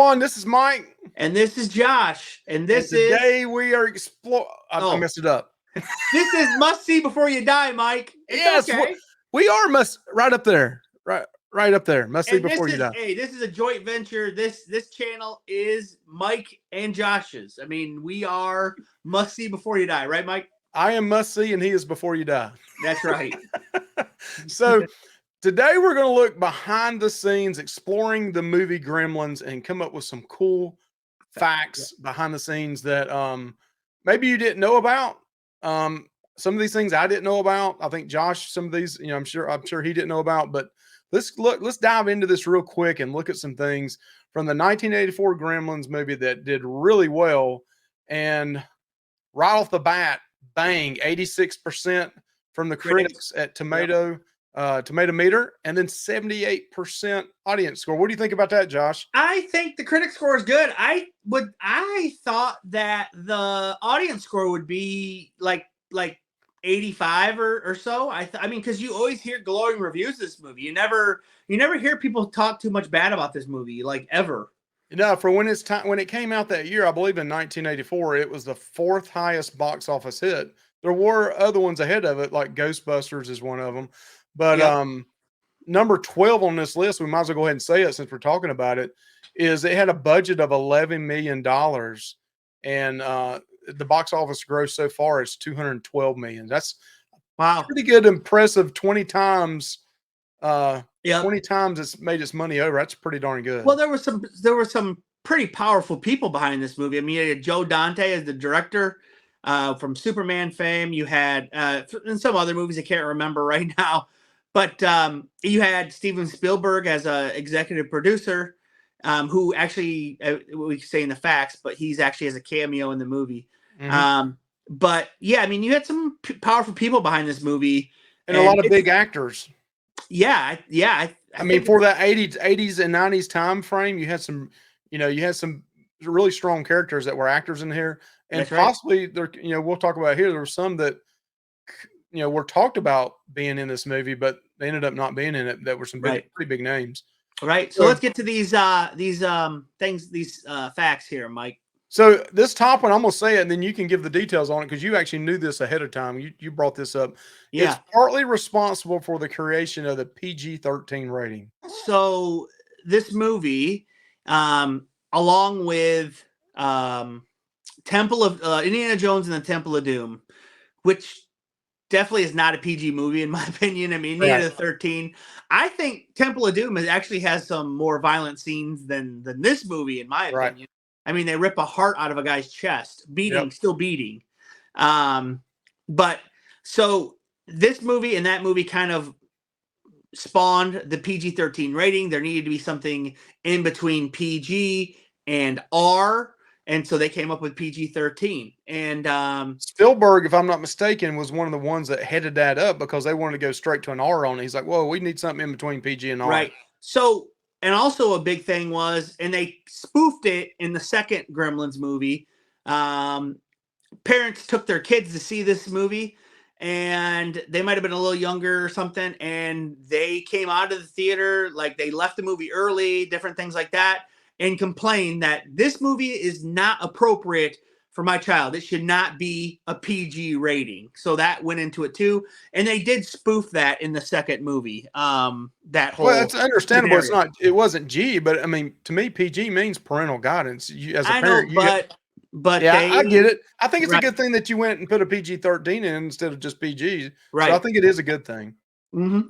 everyone. This is Mike. And this is Josh. And this today we are exploring. I messed it up. This is must see before you die, Mike. It's okay. We are right up there. Right up there. Must see before you die. Hey, this is a joint venture. This channel is Mike and Josh's. I mean, we are must see before you die, right, Mike? I am must see, and he is before you die. That's right. So today we're going to look behind the scenes, exploring the movie Gremlins, and come up with some cool facts behind the scenes that maybe you didn't know about. Some of these things I didn't know about. I think Josh, some of these, I'm sure he didn't know about. But let's dive into this real quick and look at some things from the 1984 Gremlins movie that did really well. And right off the bat, bang, 86% from the critics at Tomato Meter, and then 78% audience score. What do you think about that, Josh? I think the critic score is good. I thought that the audience score would be like 85 or so. I mean, because you always hear glowing reviews of this movie. You never hear people talk too much bad about this movie, like, ever. For when it came out that year, I believe in 1984, it was the 4th highest box office hit. There were other ones ahead of it, like Ghostbusters is one of them. But number 12 on this list, we might as well go ahead and say it since we're talking about it, is it had a budget of $11 million. And the box office gross so far is $212 million. That's pretty good, impressive. 20 times 20 times it's made its money over. That's pretty darn good. Well, there were some pretty powerful people behind this movie. I mean, you had Joe Dante as the director from Superman fame. You had in some other movies I can't remember right now, but you had Steven Spielberg as a executive producer, who actually we say in the facts, but he's actually has a cameo in the movie. Mm-hmm. But yeah, I mean, you had some powerful people behind this movie, and a lot of big actors. Yeah. I mean, for that 80s and 90s time frame, you had some really strong characters that were actors in here, and possibly there. We'll talk about here. There were some that were talked about being in this movie, but they ended up not being in it. That were some pretty big names. Right. So let's get to these facts here, Mike. So this top one, I'm going to say it, and then you can give the details on it because you actually knew this ahead of time. You brought this up. Yeah. It's partly responsible for the creation of the PG-13 rating. So this movie, along with Temple of Indiana Jones and the Temple of Doom, which definitely is not a PG movie in my opinion. I mean, Indiana 13. I think Temple of Doom actually has some more violent scenes than this movie, in my opinion. I mean, they rip a heart out of a guy's chest, still beating. But so this movie and that movie kind of spawned the PG-13 rating. There needed to be something in between PG and R. And so they came up with PG-13. And Spielberg, if I'm not mistaken, was one of the ones that headed that up because they wanted to go straight to an R on it. He's like, whoa, we need something in between PG and R. Right. So, and also a big thing was, and they spoofed it in the second Gremlins movie. Parents took their kids to see this movie, and they might have been a little younger or something, and they came out of the theater, like they left the movie early, different things like that, and complained that this movie is not appropriate for my child. It should not be a PG rating. So that went into it too. And they did spoof that in the second movie. That whole it's understandable. Scenario. It wasn't G, but I mean, to me, PG means parental guidance. As a parent, but I get it. I think it's a good thing that you went and put a PG-13 in instead of just PG. Right. So I think it is a good thing. Mm-hmm.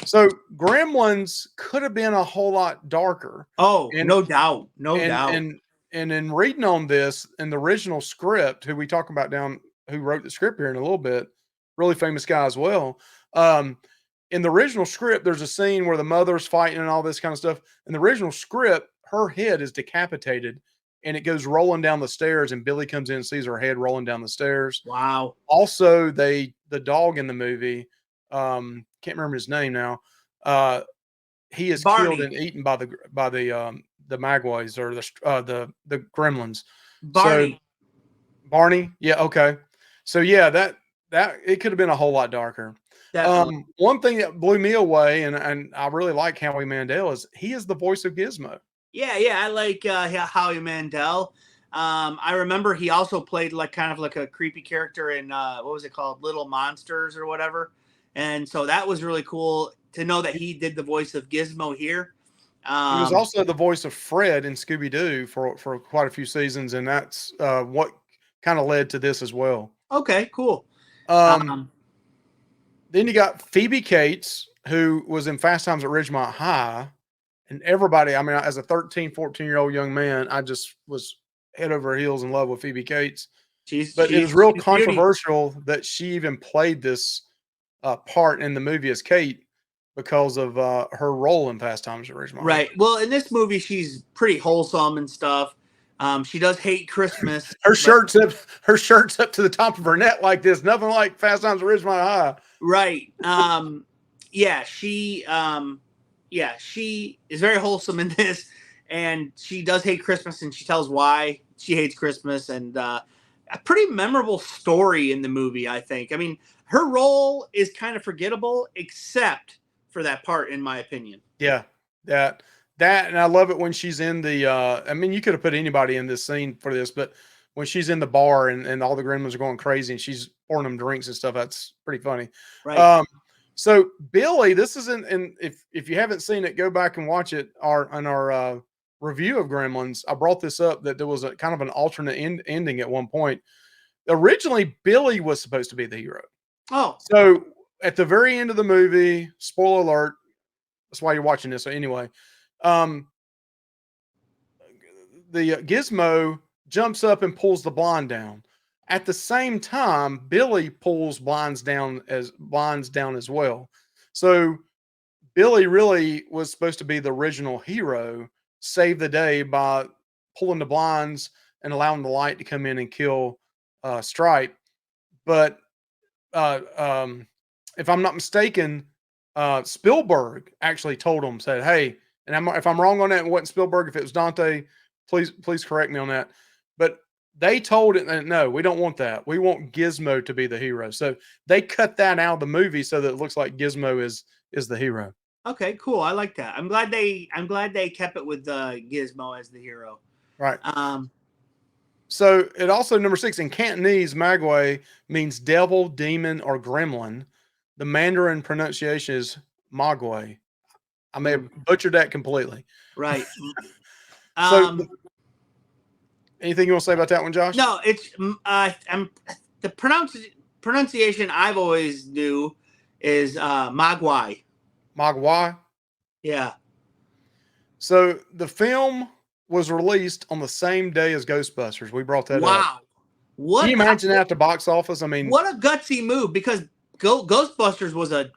So Gremlins could have been a whole lot darker. Oh, no doubt. And in reading on this, in the original script, who we talk about who wrote the script here in a little bit, really famous guy as well. In the original script, there's a scene where the mother's fighting and all this kind of stuff. In the original script, her head is decapitated and it goes rolling down the stairs, and Billy comes in and sees her head rolling down the stairs. Wow. Also, the dog in the movie, can't remember his name now. He is killed and eaten by the Magways or the Gremlins. Barney. Barney. Yeah. Okay. So yeah, that it could have been a whole lot darker. One thing that blew me away, and I really like Howie Mandel, is he is the voice of Gizmo. Yeah, I like Howie Mandel. I remember he also played like kind of like a creepy character in what was it called, Little Monsters or whatever, and so that was really cool to know that he did the voice of Gizmo here. He was Um, also the voice of Fred in Scooby Doo for quite a few seasons, and that's what kind of led to this as well. okay, cool. Um, Um, then you got Phoebe Cates, who was in Fast Times at Ridgemont High, and everybody, I mean, as a 13, 14-year-old young man, I just was head over heels in love with Phoebe Cates. she's But it she's was real she's beauty. controversial that she even played this part in the movie as Kate because of her role in Fast Times at Ridgemont High. Right. Well, in this movie, she's pretty wholesome and stuff. She does hate Christmas, Her but shirt's up to the top of her neck like this. Nothing like Fast Times at Ridgemont High. right. Yeah, she is very wholesome in this, and she does hate Christmas, and she tells why she hates Christmas, and a pretty memorable story in the movie, I think. I mean, her role is kind of forgettable, except for that part, in my opinion. Yeah, that, and I love it when she's in the. I mean, you could have put anybody in this scene for this, but when she's in the bar and all the gremlins are going crazy and she's pouring them drinks and stuff, that's pretty funny. Right. Um, so Billy, this isn't, and if you haven't seen it, go back and watch it. Our review of Gremlins, I brought this up that there was a kind of an alternate ending at one point. Originally, Billy was supposed to be the hero. Oh, So at the very end of the movie, spoiler alert, that's why you're watching this. So anyway, um, the Gizmo jumps up and pulls the blind down. At the same time, Billy pulls blinds down as well. So Billy really was supposed to be the original hero, save the day by pulling the blinds and allowing the light to come in and kill Stripe. But if I'm not mistaken, Spielberg actually told him, said, "Hey," and if I'm wrong on that, it wasn't Spielberg. If it was Dante, please correct me on that. But they told it, no, we don't want that. We want Gizmo to be the hero. So they cut that out of the movie so that it looks like Gizmo is the hero. okay, cool. I like that. I'm glad they kept it with Gizmo as the hero. Right. Um, So it also, number 6, in Cantonese, Magway means devil, demon, or gremlin. The Mandarin pronunciation is Magway. I may have butchered that completely. right. So Um, anything you want to say about that one, Josh? no, it's I'm the pronunciation I've always knew is Magwai. Magwai. Yeah. So the film was released on the same day as Ghostbusters. We brought that up. Wow. What Can you imagine that at the box office? I mean, what a gutsy move, because Ghostbusters was a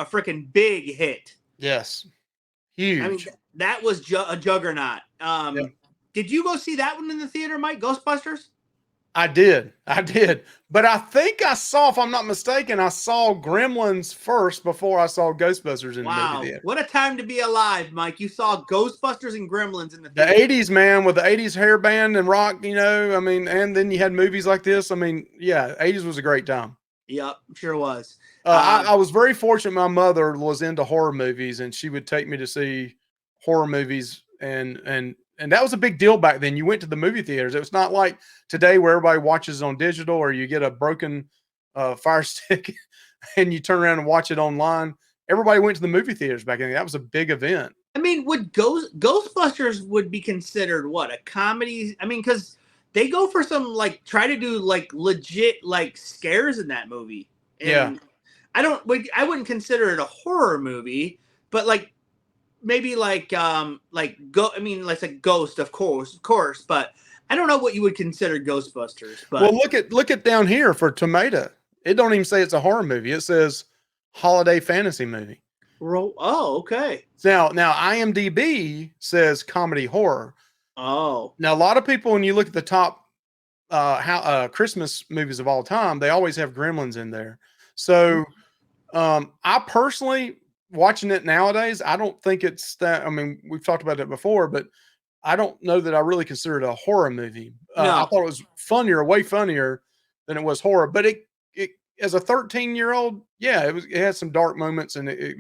freaking big hit. yes, I mean, huge. that was a juggernaut. Yeah. Did you go see that one in the theater, Mike? Ghostbusters? I did. But I think I saw, if I'm not mistaken, I saw Gremlins first before I saw Ghostbusters in the movie Wow. theater. What a time to be alive, Mike. You saw Ghostbusters and Gremlins in the The theater. 80s, man, with the 80s hairband and rock, I mean, and then you had movies like this. I mean, yeah, 80s was a great time. Yep, sure was. I was very fortunate. My mother was into horror movies, and she would take me to see horror movies, and that was a big deal back then. You went to the movie theaters. It was not like today where everybody watches on digital, or you get a broken Fire Stick and you turn around and watch it online. Everybody went to the movie theaters back then. That was a big event. I mean, would Ghostbusters would be considered what, a comedy? I mean, because they go for some, like, try to do like legit like scares in that movie. And Yeah. I wouldn't consider it a horror movie, but like maybe like go. I mean, like a ghost, of course, but I don't know what you would consider Ghostbusters. But Well, look at down here for Tomato. It don't even say it's a horror movie. It says holiday fantasy movie. oh, okay. Now IMDb says comedy horror. Oh, Now a lot of people, when you look at the top Christmas movies of all time, they always have Gremlins in there. So I personally, watching it nowadays, I don't think it's that. I mean, we've talked about that before, but I don't know that I really consider it a horror movie. I no. thought it was funnier, way funnier than it was horror. But it as a 13-year-old, yeah, it had some dark moments, and it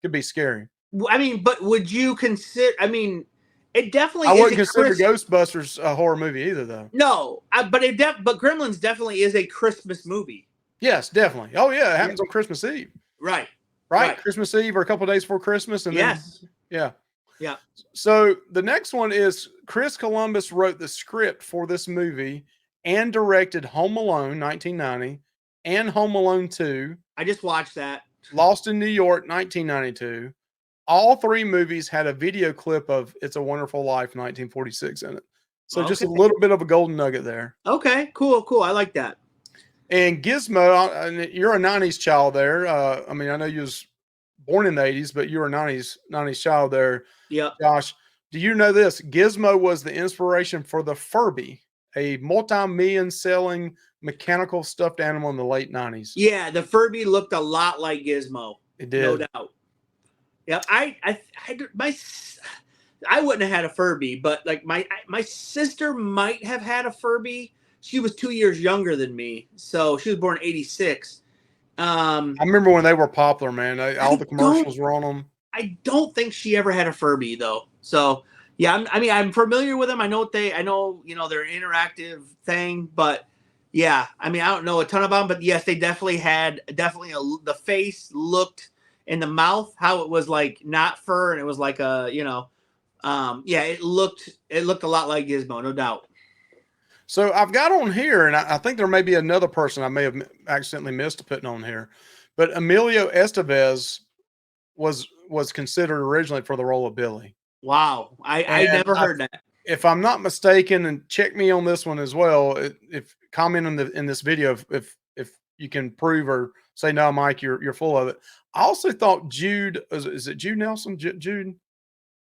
could be scary. I mean, but would you consider? I mean, It definitely I is wouldn't a consider Ghostbusters a horror movie either, though. No, but Gremlins definitely is a Christmas movie. Yes, definitely. Oh yeah, it Yeah. happens on Christmas Eve. Right. Right? Christmas Eve or a couple of days before Christmas, and then Yes. yeah. Yeah. So the next one is Chris Columbus wrote the script for this movie and directed Home Alone 1990 and Home Alone 2, I just watched that. Lost in New York 1992. All three movies had a video clip of It's a Wonderful Life 1946 in it. So just a Okay. little bit of a golden nugget there. Okay, cool. I like that. And Gizmo, you're a 90s child there. I mean, I know you was born in the 80s, but you're a 90s child there. Yep. Josh, do you know this? Gizmo was the inspiration for the Furby, a multi-million selling mechanical stuffed animal in the late 90s. Yeah, the Furby looked a lot like Gizmo. It did. No doubt. Yeah, I wouldn't have had a Furby, but like my sister might have had a Furby. She was 2 years younger than me, so she was born in '86. I remember when they were popular, man. All the commercials were on them. I don't think she ever had a Furby though. So yeah, I'm familiar with them. I know they're an interactive thing, but yeah, I mean I don't know a ton about them, but yes, they definitely had the face looked and the mouth how it was like not fur and it was like it looked a lot like Gizmo, no doubt. So I've got on here, and I think there may be another person I may have accidentally missed putting on here, but Emilio Estevez was considered originally for the role of Billy. Wow, I never heard that. If I'm not mistaken, and check me on this one as well. If comment in this video if you can prove or say no, Mike, you're full of it. I also thought Jude is it Jude Nelson? Jude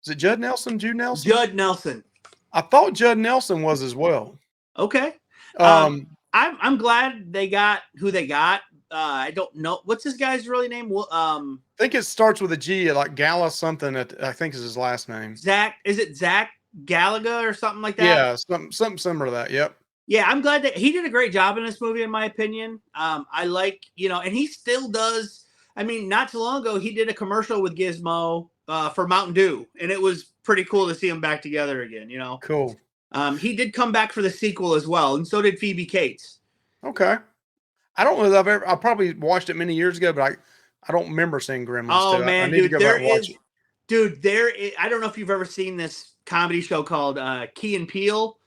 is it Judd Nelson? Jude Nelson? Judd Nelson. I thought Judd Nelson was as well. Okay. I'm glad they got who they got. I don't know what's this guy's really name. I think it starts with a G, like Gala something. I think is his last name. Zach. Is it Zach Gallagher or something like that? Yeah, something similar to that. Yep. Yeah, I'm glad that he did a great job in this movie, in my opinion. I like, and he still does. I mean, not too long ago, he did a commercial with Gizmo for Mountain Dew, and it was pretty cool to see them back together again. Cool. He did come back for the sequel as well, and so did Phoebe Cates. Okay. I don't know that I probably watched it many years ago, but I don't remember seeing Gremlins. Oh, man, I need to go back and watch it. Dude, I don't know if you've ever seen this comedy show called Key and Peele.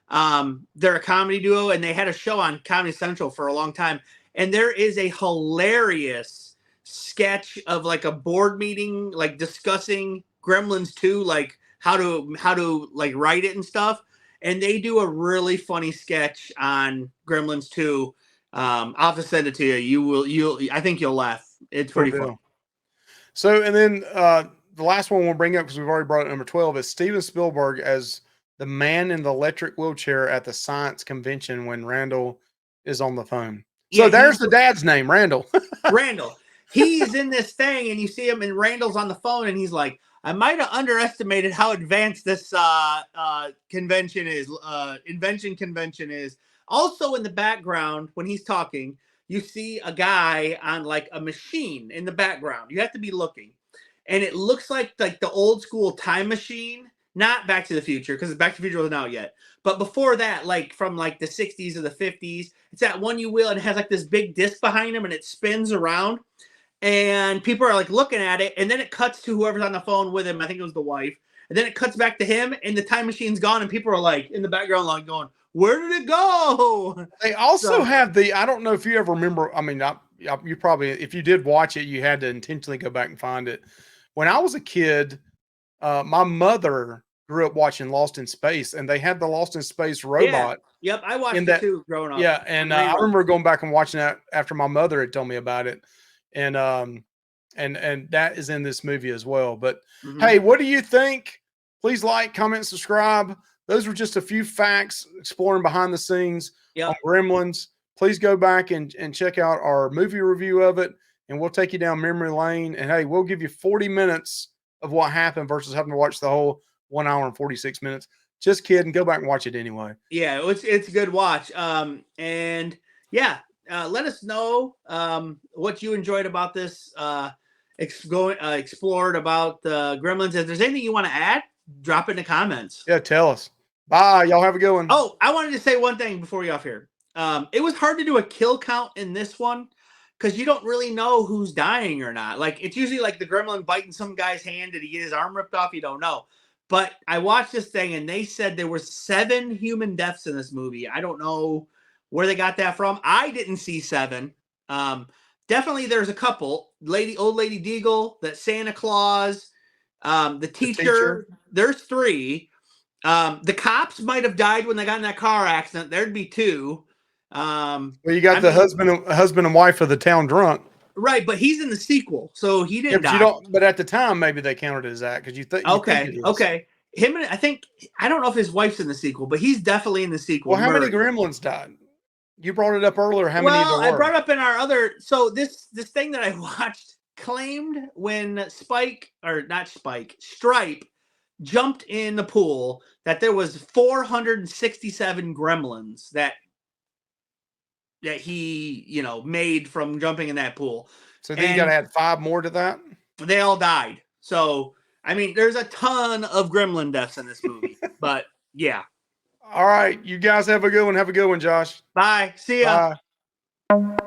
They're a comedy duo, and they had a show on Comedy Central for a long time. And there is a hilarious sketch of like a board meeting, like discussing Gremlins 2, like how to like write it and stuff. And they do a really funny sketch on Gremlins 2. I'll have to send it to you. I think you'll laugh. It's pretty fun. So, and then the last one we'll bring up, because we've already brought it, number 12, is Steven Spielberg as the man in the electric wheelchair at the science convention when Randall is on the phone. So yeah, there's the dad's name, Randall. Randall. He's in this thing, and you see him, and Randall's on the phone, and he's like, I might have underestimated how advanced this convention is, invention convention is. Also in the background, when he's talking, you see a guy on like a machine in the background. You have to be looking. And it looks like the old school time machine, not Back to the Future, because Back to the Future wasn't out yet. But before that, like from like the 60s or the 50s, it's that one you will, and it has like this big disc behind him, and it spins around. And people are like looking at it, and then it cuts to whoever's on the phone with him. I think it was the wife. And then it cuts back to him, and the time machine's gone, and people are like in the background, like going, "Where did it go?" They also have I don't know if you ever remember. I mean, you probably, if you did watch it, you had to intentionally go back and find it. When I was a kid, my mother grew up watching Lost in Space, and they had the Lost in Space robot. Yeah. Yep, I watched it too growing up. Yeah, and I remember going back and watching that after my mother had told me about it. And that is in this movie as well. But hey, what do you think? Please like, comment, subscribe. Those were just a few facts exploring behind the scenes on Gremlins. Please go back and check out our movie review of it, and we'll take you down memory lane. And hey, we'll give you 40 minutes of what happened versus having to watch the whole 1 hour and 46 minutes. Just kidding. Go back and watch it anyway. Yeah, it's a good watch. And yeah. Let us know what you enjoyed about this, explored about the Gremlins. If there's anything you want to add, drop it in the comments. Yeah, tell us. Bye. Y'all have a good one. Oh, I wanted to say one thing before we off here. It was hard to do a kill count in this one because you don't really know who's dying or not. Like, it's usually like the gremlin biting some guy's hand. Did he get his arm ripped off? You don't know. But I watched this thing and they said there were 7 human deaths in this movie. I don't know where they got that from. I didn't see 7. Definitely there's a couple. Old Lady Deagle, that Santa Claus, the teacher. There's 3. The cops might have died when they got in that car accident. There'd be 2. Well, you got husband and wife of the town drunk. Right, but he's in the sequel, so he didn't die. You don't. But at the time, maybe they counted it as that because you think. Okay. Him and I don't know if his wife's in the sequel, but he's definitely in the sequel. Well, how many gremlins died? You brought it up earlier. How many there were? I brought up in our other. So this thing that I watched claimed when Stripe jumped in the pool that there was 467 gremlins that he made from jumping in that pool. So then you got to add 5 more to that. They all died. So I mean, there's a ton of gremlin deaths in this movie. But yeah. All right, you guys have a good one. Have a good one, Josh. Bye. See ya. Bye.